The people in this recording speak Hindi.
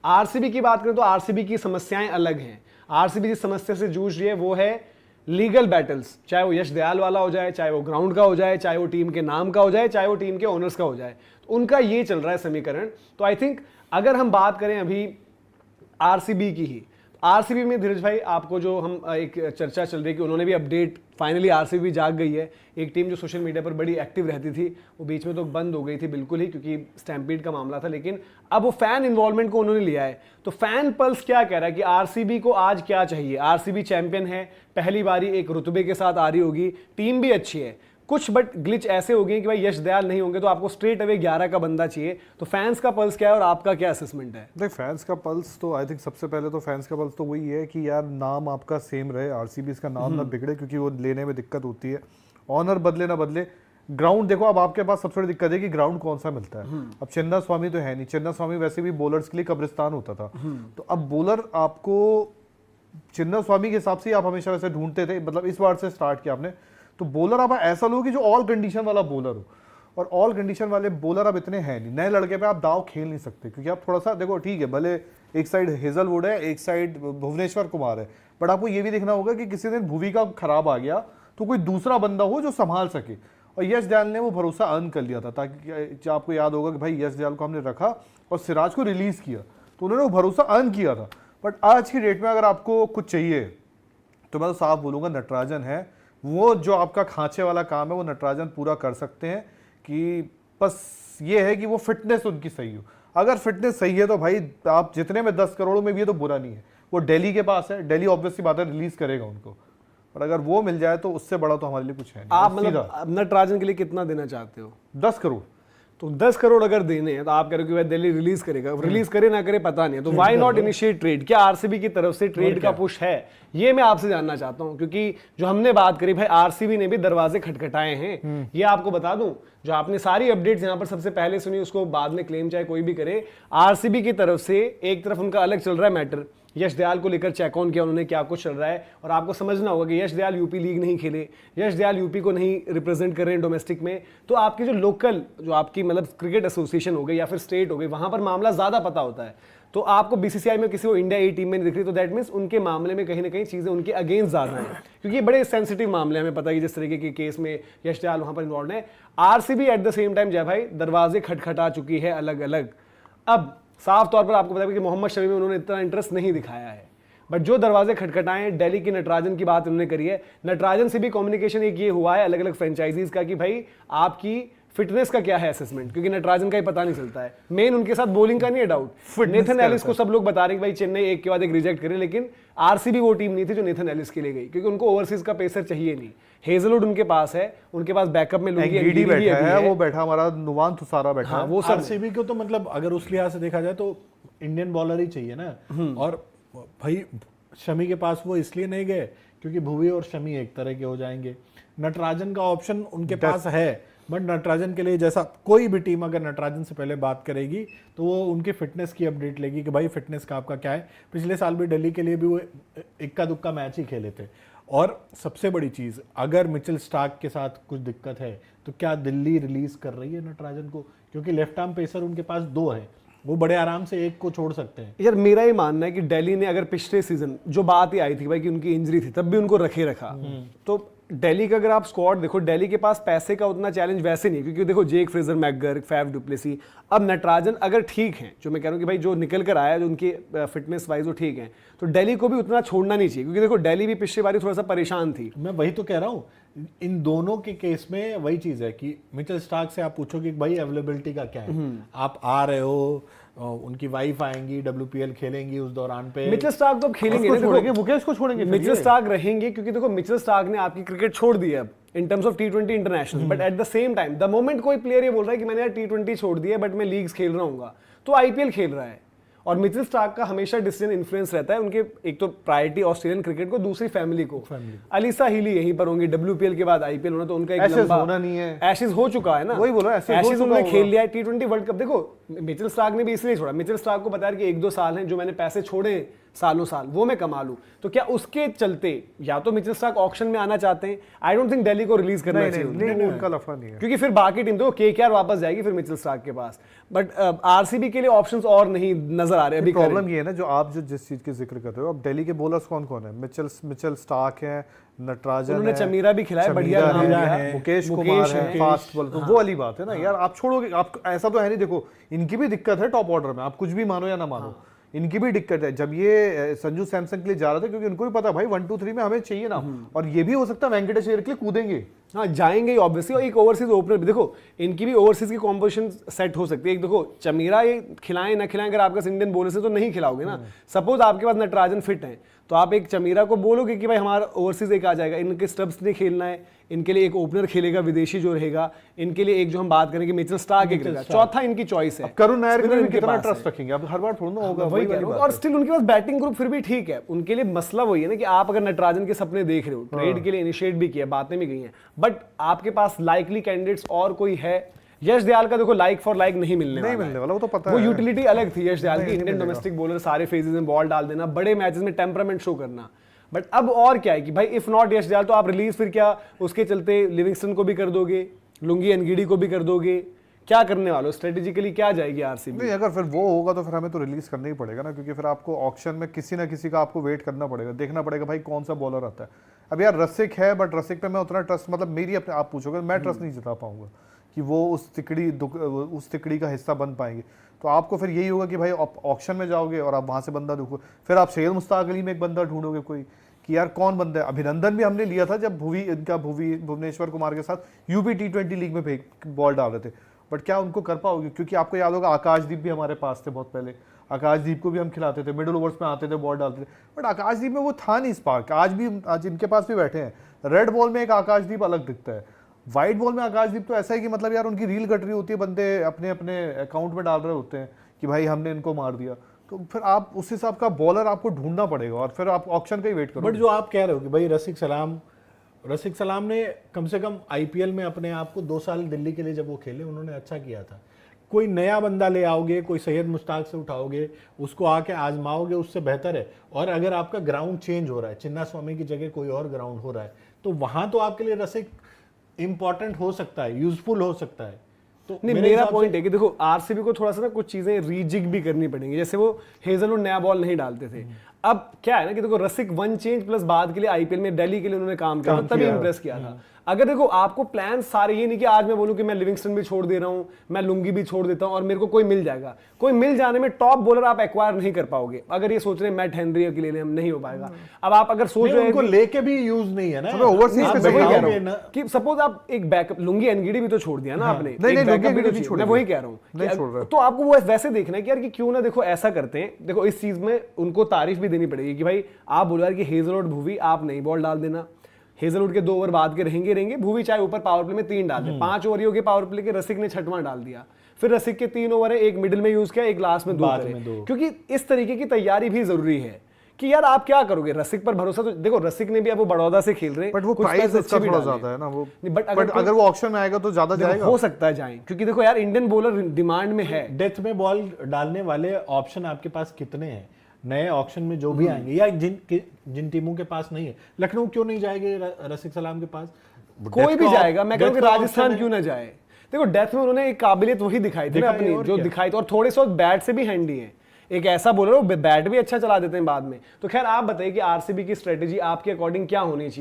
आरसीबी की बात करें तो आरसीबी की समस्याएं अलग हैं। आरसीबी जिस समस्या से जूझ रही है वो है लीगल बैटल्स, चाहे वो यश दयाल वाला हो जाए, चाहे वो ग्राउंड का हो जाए, चाहे वो टीम के नाम का हो जाए, चाहे वो टीम के ओनर्स का हो जाए, तो उनका ये चल रहा है समीकरण। तो आई थिंक अगर हम बात करें अभी आरसीबी की ही, आरसीबी में धीरज भाई आपको जो हम एक चर्चा चल रही है कि उन्होंने भी अपडेट, फाइनली आरसीबी जाग गई है। एक टीम जो सोशल मीडिया पर बड़ी एक्टिव रहती थी वो बीच में तो बंद हो गई थी बिल्कुल ही, क्योंकि स्टैम्पीड का मामला था, लेकिन अब वो फैन इन्वॉल्वमेंट को उन्होंने लिया है। तो फैन पल्स क्या कह रहा है कि आरसीबी को आज क्या चाहिए? आरसीबी चैंपियन है, पहली बारी एक रुतबे के साथ आ रही होगी, टीम भी अच्छी है, कुछ बट ग्लिच ऐसे हो गए कि भाई यश दयाल नहीं होंगे तो आपको स्ट्रेट अवे 11 का बंदा चाहिए। तो फैंस का पल्स क्या है और आपका क्या असेसमेंट है? देख, फैंस का पल्स तो आई थिंक सबसे पहले तो फैंस का पल्स तो वही है कि यार नाम आपका सेम रहे, आरसीबी का नाम ना बिगड़े, क्योंकि वो लेने में दिक्कत होती है। ऑनर बदले ना बदले, ग्राउंड देखो अब आपके पास सबसे बड़ी दिक्कत है कि ग्राउंड कौन सा मिलता है। अब चिन्ना स्वामी तो है नहीं, चिन्ना स्वामी वैसे भी बॉलर्स के लिए कब्रिस्तान होता था, तो अब बॉलर आपको चिन्ना स्वामी के हिसाब से आप हमेशा वैसे ढूंढते थे, मतलब इस बार से स्टार्ट किया आपने, तो बॉलर आप ऐसा लो कि जो ऑल कंडीशन वाला बॉलर हो, और ऑल कंडीशन वाले बॉलर अब इतने हैं नहीं। नए लड़के पे आप दाव खेल नहीं सकते, क्योंकि आप थोड़ा सा देखो, ठीक है भले एक साइड हेजलवुड है, एक साइड भुवनेश्वर कुमार है, बट आपको ये भी देखना होगा कि किसी दिन भुवी का खराब आ गया तो कोई दूसरा बंदा हो जो संभाल सके। और यश दयाल ने वो भरोसा अर्न कर लिया था, ताकि आपको याद होगा कि भाई यश दयाल को हमने रखा और सिराज को रिलीज किया, तो उन्होंने वो भरोसा अर्न किया था। बट आज की डेट में अगर आपको कुछ चाहिए तो मैं तो साफ बोलूँगा नटराजन है, वो जो आपका खांचे वाला काम है वो नटराजन पूरा कर सकते हैं। कि बस ये है कि वो फिटनेस उनकी सही हो, अगर फिटनेस सही है तो भाई आप जितने में 10 करोड़ में भी है तो बुरा नहीं है। वो दिल्ली के पास है, दिल्ली ऑब्वियसली बात है रिलीज करेगा उनको, पर अगर वो मिल जाए तो उससे बड़ा तो हमारे लिए कुछ है नहीं। आप मतलब नटराजन के लिए कितना देना चाहते हो? 10 करोड़। तो 10 करोड़ अगर देने हैं तो आप कह रहे हो कि भाई दिल्ली रिलीज करेगा, रिलीज करे ना करे पता नहीं है, तो व्हाई नॉट इनिशिएट ट्रेड? क्या आरसीबी की तरफ से ट्रेड का पुश है? ये मैं आपसे जानना चाहता हूं, क्योंकि जो हमने बात करी भाई आरसीबी ने भी दरवाजे खटखटाए हैं। ये आपको बता दूं, जो आपने सारी अपडेट्स यहां पर सबसे पहले सुनी उसको बाद में क्लेम चाहे कोई भी करे, आरसीबी की तरफ से एक तरफ उनका अलग चल रहा है मैटर, यश दयाल को लेकर चेक ऑन किया उन्होंने क्या कुछ चल रहा है। और आपको समझना होगा कि यश दयाल यूपी लीग नहीं खेले, यश दयाल यूपी को नहीं रिप्रेजेंट कर रहे हैं डोमेस्टिक में, तो आपकी जो लोकल जो आपकी मतलब क्रिकेट एसोसिएशन हो गई या फिर स्टेट हो गई, वहां पर मामला ज्यादा पता होता है। तो आपको बीसीसीआई में किसी को इंडिया ए टीम में नहीं दिख रही, तो दैट मीन्स उनके मामले में कहीं ना कहीं चीजें उनके अगेंस्ट ज्यादा हैं, क्योंकि ये बड़े सेंसिटिव मामले हमें पता है कि जिस तरीके के केस में यश दयाल वहां पर इन्वॉल्व है। RCB at the same time जय भाई दरवाजे खटखटा चुकी है अलग अलग। अब साफ तौर पर आपको पता है कि मोहम्मद शमी में उन्होंने इतना इंटरेस्ट नहीं दिखाया है, बट जो दरवाजे खटखटाए दिल्ली की नटराजन की बात उन्होंने करी है। नटराजन से भी कम्युनिकेशन एक ये हुआ है अलग अलग फ्रेंचाइजीज का कि भाई आपकी फिटनेस का क्या है असेसमेंट, क्योंकि नटराजन का ही पता नहीं चलता है। मेन उनके साथ बॉलिंग का नहीं है डाउट, नेथन एलिस को सब लोग बता रहे हैं कि भाई चेन्नई एक के बाद एक रिजेक्ट करे, लेकिन आरसीबी वो टीम नहीं थी जो नेथन एलिस के लिए गई, क्योंकि उनको ओवरसीज का पेसर चाहिए नहीं। हेजलवुड उनके पास है, उनके पास बैकअप में एंगीडी बैठा है, वो बैठा हमारा नुवान थुसारा बैठा है। वो आरसीबी को तो मतलब अगर उस लिहाज से देखा जाए तो इंडियन बॉलर ही चाहिए ना। और भाई शमी के पास वो इसलिए नहीं गए क्योंकि भुवी और शमी एक तरह के हो जाएंगे। नटराजन का ऑप्शन उनके पास है, बट नटराजन के लिए जैसा कोई भी टीम अगर नटराजन से पहले बात करेगी तो वो उनके फिटनेस की अपडेट लेगी कि भाई फिटनेस का आपका क्या है। पिछले साल भी दिल्ली के लिए भी वो इक्का दुक्का मैच ही खेले थे। और सबसे बड़ी चीज़, अगर मिचेल स्टार्क के साथ कुछ दिक्कत है तो क्या दिल्ली रिलीज कर रही है नटराजन को? क्योंकि लेफ्ट आर्म पेसर उनके पास 2 है, वो बड़े आराम से एक को छोड़ सकते हैं। यार मेरा ही मानना है कि दिल्ली ने अगर पिछले सीजन जो बात ही आई थी भाई कि उनकी इंजरी थी तब भी उनको रखा, तो दिल्ली का अगर आप स्क्वाड देखो, दिल्ली के पास पैसे का उतना चैलेंज वैसे नहीं, क्योंकि देखो जेक फ्रेजर मैकगर, फैफ डुप्लेसी, अब नटराजन अगर ठीक है, जो मैं कह रहा हूँ कि भाई जो निकल कर आया, जो उनकी फिटनेस वाइज वो ठीक है, तो दिल्ली को भी उतना छोड़ना नहीं चाहिए, क्योंकि देखो दिल्ली भी पिछली बारी थोड़ा सा परेशान थी। मैं वही तो कह रहा हूँ, इन दोनों के केस में वही चीज है कि मिचेल स्टार्क से आप पूछो कि भाई अवेलेबिलिटी का क्या है, आप आ रहे हो, उनकी वाइफ आएंगी, WPL खेलेंगी उस दौरान पे। मिचेल स्टार्क तो खेलेंगे, छोड़ेंगे मुकेश को छोड़ेंगे, मिचेल स्टार्क रहेंगे, क्योंकि देखो मिचेल स्टार्क ने आपकी क्रिकेट छोड़ दी है अब in terms of T20 international, but at the same time the moment कोई प्लेयर ये बोल रहा है कि मैंने यार T20 छोड़ दिया है बट मैं लीग्स खेल रहा हूँ, तो IPL खेल रहा है। और मिचेल स्टार्क का हमेशा डिसीजन इन्फ्लुएंस रहता है उनके, एक तो प्रायोरिटी ऑस्ट्रेलियन क्रिकेट को, दूसरी फैमिली को। अलीसा हीली यहीं पर होंगी, WPL के बाद IPL होना, तो उनका एक लंबा होना नहीं है, एशेज हो चुका है ना, वही बोलो एशेज उन्होंने खेल लिया है। T20 वर्ल्ड कप देखो मिचेल स्टार्क ने भी इसलिए छोड़ा, मिचेल स्टार्क को बता कि 1-2 साल हैं जो मैंने पैसे छोड़े सालों साल, वो मैं कमा लूं, तो क्या उसके चलते या तो मिचेल स्टार्क ऑक्शन में आना चाहते हैं? आई डोंट थिंक दिल्ली को रिलीज करना चाहिए नहीं, नहीं, उनका लफड़ा नहीं है, क्योंकि फिर बाकी टीम तो केकेआर वापस जाएगी फिर मिचेल स्टार्क के पास, बट आरसीबी के लिए ऑप्शंस और नहीं नजर आ रहे अभी। प्रॉब्लम ये है ना, जो आप जिस चीज की जिक्र कर रहे हो, अब दिल्ली के बॉलर्स कौन कौन है? मिचेल स्टार्क है, नटराजन उन्होंने है, चमीरा भी खिलाया, बढ़िया चमीरा नाम लिया है, मुकेश कुमार है, फास्ट बॉलर, तो वो वाली बात है ना यार। आप छोड़ोगे, आप ऐसा तो है नहीं, देखो इनकी भी दिक्कत है टॉप ऑर्डर में, आप कुछ भी मानो या ना मानो, इनकी भी दिक्कत है। जब ये संजू सैमसन के लिए जा रहे थे, क्योंकि उनको भी पता भाई 1 2 3 में हमें चाहिए ना, और ये भी हो सकता है वेंकटेश अय्यर के लिए कूदेंगे, हाँ जाएंगे ऑब्वियसली। और एक ओवरसीज ओपनर भी देखो, इनकी भी ओवरसीज की कॉम्पोजिशन सेट हो सकती है। एक देखो चमीरा ये खिलाएं ना खिलाएं, अगर आपका इंडियन बॉलर से तो नहीं खिलाओगे ना। सपोज आपके पास नटराजन फिट है, तो आप एक चमीरा को बोलोगे कि भाई हमारा ओवरसीज एक आ जाएगा, इनके स्टब्स ने खेलना है, इनके लिए एक ओपनर खेलेगा विदेशी जो रहेगा, इनके लिए एक जो हम बात करेंगे मिचेल स्टार्क एक रहेगा, चौथा इनकी चॉइस है। करुण नायर Spinner में इनके कितना पास ट्रस्ट है। रखेंगे? अब हर बार थोड़ा ना होगा, वही कह वाली रहा हूँ। बात और है। स्टिल उनके पास बैटिंग ग्रुप फिर भी ठीक है। उनके लिए मसला वही है ना कि आप अगर नटराजन के सपने देख रहे हो, ट्रेड के लिए इनिशिएट भी किया, बातें भी गई हैं, बट आपके पास लाइकली कैंडिडेट्स और कोई है? यश दयाल का देखो लाइक फॉर लाइक नहीं मिलने वाला, वो तो पता वो है। यूटिलिटी अलग थी यश दयाल की, इंडियन डोमेस्टिक बॉलर, सारे फेजेस में बॉल डाल देना, बड़े मैचेस में टेम्परामेंट शो करना। बट अब और क्या है कि भाई इफ नॉट यश दयाल, तो आप रिलीज फिर क्या उसके चलते लिविंगस्टन को भी कर दोगे, लुंगी एनगीडी को भी कर दोगे, क्या करने वालों? स्ट्रेटेजिकली क्या जाएगी आरसीबी? नहीं, अगर फिर वो होगा तो फिर हमें तो रिलीज करना ही पड़ेगा ना, क्योंकि फिर आपको ऑक्शन में किसी ना किसी का आपको वेट करना पड़ेगा, देखना पड़ेगा भाई कौन सा बॉलर आता है। अब यार रसिक है, बट रसिक पे मैं उतना ट्रस्ट, मतलब मेरी अपने आप पूछोगे, मैं ट्रस्ट नहीं जता पाऊंगा कि वो उस तिकड़ी का हिस्सा बन पाएंगे। तो आपको फिर यही होगा कि भाई ऑक्शन में जाओगे और आप वहां से बंदा देखो, फिर आप सैयद मुश्ताक अली में एक बंदा ढूंढोगे कोई कि यार कौन बंदा है। अभिनंदन भी हमने लिया था जब भुवनेश्वर कुमार के साथ यूपी T20 लीग में बॉल डाल रहे थे, बट क्या उनको कर पाओगे? क्योंकि आपको याद होगा आकाशदीप भी हमारे पास थे बहुत पहले, आकाशदीप को भी हम खिलाते थे, मिडिल ओवर्स में आते थे, बॉल डालते थे, बट आकाशदीप में वो था नहीं स्पार्क। आज इनके पास भी बैठे हैं, रेड बॉल में एक आकाशदीप अलग दिखता है, व्हाइट बॉल में आकाशदीप तो ऐसा है कि मतलब यार उनकी रील कट रही होती है, बंदे अपने अपने अकाउंट में डाल रहे होते हैं कि भाई हमने इनको मार दिया। तो फिर आप उस हिसाब का बॉलर आपको ढूंढना पड़ेगा और फिर आप ऑक्शन का ही वेट करो। बट जो आप कह रहे हो कि भाई रसिक सलाम ने कम से कम आईपीएल में अपने आप को 2 साल दिल्ली के लिए जब वो खेले, उन्होंने अच्छा किया था। कोई नया बंदा ले आओगे, कोई सैयद मुश्ताक से उठाओगे, उसको आके आजमाओगे, उससे बेहतर है। और अगर आपका ग्राउंड चेंज हो रहा है, चिन्ना स्वामी की जगह कोई और ग्राउंड हो रहा है, तो वहां तो आपके लिए रसिक इंपॉर्टेंट हो सकता है, यूजफुल हो सकता है। तो नहीं, मेरा पॉइंट है कि देखो आरसीबी को थोड़ा सा ना कुछ चीजें रीजिग भी करनी पड़ेंगी। जैसे वो हेजलवुड नया बॉल नहीं डालते थे, अब क्या है ना कि देखो रसिक 1 चेंज प्लस बाद के लिए आईपीएल में दिल्ली के लिए उन्होंने काम किया, तभी इंप्रेस किया था। अगर देखो आपको प्लान सारे ये नहीं कि आज मैं बोलूं कि मैं लिविंगस्टन भी छोड़ दे रहा हूं, मैं लुंगी भी छोड़ देता हूं और मेरे को कोई मिल जाएगा। कोई मिल जाने में टॉप बॉलर आप एक्वायर नहीं कर पाओगे। अगर ये सोच रहे हैं मैट हेनरी के लिए नहीं हो पाएगा। अब आप अगर सोच रहे हैं उनको लेके भी यूज नहीं है ना, ओवरसीज आप पे वही कह बताओगे रहा हूं ना। कि सपोज आप एक बैकअप, लुंगी एनगीडी भी तो छोड़ दिया ना आपने, नहीं, एक बैकअप भी तो नहीं छोड़, छोड़ मैं दिया। वही कह रहा हूँ नहीं छोड़ रहा। तो आपको वो वैसे देखना है कि यार कि क्यों ना देखो ऐसा करते हैं। देखो इस चीज में उनको तारीफ भी देनी पड़ेगी कि भाई आप बोलो यार कि हेजलवुड भुवी आप नई बॉल डाल देना, हेजलवुड के 2 ओवर बाद के रहेंगे, भुवी चाहे ऊपर पावर प्ले में 3 डाल दे, 5 ओवर हो गए पावर प्ले के, रसिक ने 6वां डाल दिया, फिर रसिक के 3 ओवर है, एक मिडिल में यूज किया, एक लास्ट में 2 करे, क्योंकि इस तरीके की तैयारी भी जरूरी है कि यार आप क्या करोगे। रसिक पर भरोसा तो देखो, रसिक ने भी अब वो बड़ौदा से खेल रहे हैं, बट वो प्राइस उसका थोड़ा ज्यादा है ना वो, बट अगर वो ऑक्शन में आएगा तो ज्यादा जाएगा, हो सकता है जाए, क्योंकि देखो यार इंडियन बॉलर डिमांड में है। डेथ में बॉल डालने वाले ऑप्शन आपके पास कितने हैं नए ऑक्शन में जो भी आएंगे, या जिन टीमों के पास नहीं है। लखनऊ क्यों नहीं जाएंगे रसिक सलाम के पास? कोई भी जाएगा, मैं कहूँ कि राजस्थान क्यों ना जाए। देखो डेथ में उन्होंने एक काबिलियत वही दिखाई थी ना अपनी, जो दिखाई थी, और थोड़े से बैट से भी हैंडी है। एक ऐसा बोलर बैट भी अच्छा चला देते हैं बाद में। तो खैर आप बताइए कि आरसीबी की स्ट्रेटेजी आपके अकॉर्डिंग क्या होनी चाहिए?